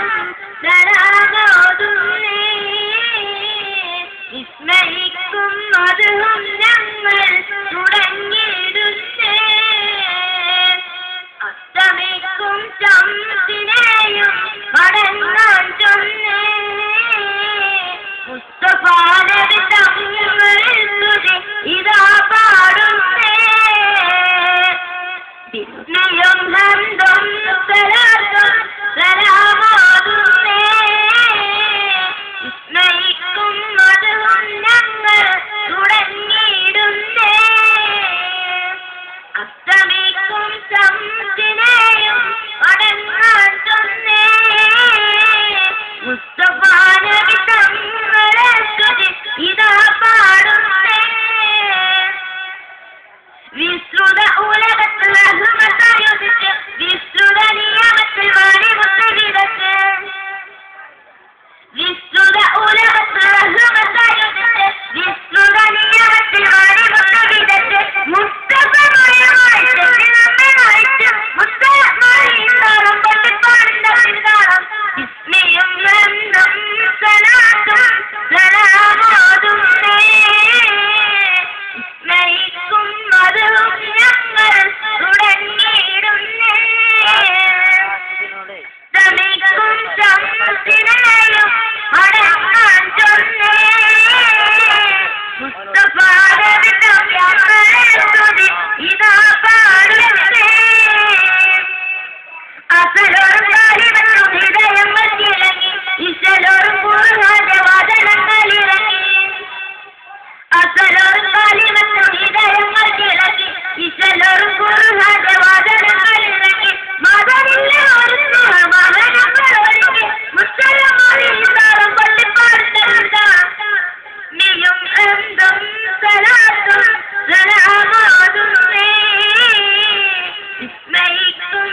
സലാത്തും സലാമോതുന്നേ വിസ്മയിക്കും മധുവും ഞങ്ങൾ തുടങ്ങിയിടുന്നേ അസ്തമിക്കും ശംസിനെയും മടങ്ങാൻ ചൊന്നേ മുസ്തഫ നബി തങ്ങൾ സ്തുതി ഇതാ പാടുന്നേ വിസ്മയം ഹംദും സലാത്തും സലാമോതുന്നേ വിസ്മയിക്കും മധുവും ഞങ്ങൾ തുടങ്ങിയിടുന്നേ അസ്തമിക്കും ശംസിനെയും മടങ്ങാൻ ചൊന്നേ മുസ്തഫ നബി തങ്ങളെ സ്തുതി ഇതാ പാടുന്നേ വിസ്തൃത ഉലകത്തിൽ റഹ്മത്തായുദിച്ച് വിസ്തൃത നിയമത്തിൽ വാണിമുത്ത് വിതച്ച് വിസ്തൃത ഉലകത്തിൽ റഹ്മത്തായുദിച്ച് വിസ്തൃത നിയമത്തിൽ വാണിമുത്ത് വിതച്ച് മുസ്തഫമയമായി നമ്മെ നയിച്ച് മുസ്തഫമായി താളം പട്ടിപ്പാടിന്റെ പിതാളം വിസ്മയം ഹംദും സലാത്തും സലാമോതുന്നേ വിസ്മയിക്കും മധുവും ഞങ്ങൾ തുടങ്ങിയിടുന്നേ അസ്തമിക്കും ശംസിനെയും മടങ്ങാൻ ചൊന്നേ മുസ്തഫ നബി തങ്ങളെ സ്തുതി ഇതാ പാടുന്നേ അസലോറും കാലിമത്തും ഹൃദയങ്ങൾ കിളങ്ങി ഇശലോറും ഖുർആന്റെ വചനങ്ങളിറങ്ങി അസലോറും കാലിമത്തും ഹൃദയങ്ങൾ കിളങ്ങി ഇശലോറും ഖുർആന്റെ വചനങ്ങളിറങ്ങി മദനിലെ ഒരു മഹനങ്ങൾ ഒരുങ്ങി മുസ്തഫമായി താളം പള്ളിപ്പാടുന്ന നീയും ഹംദും സലാത്തും സലാമോതുന്നേ വിസ്മയിക്കും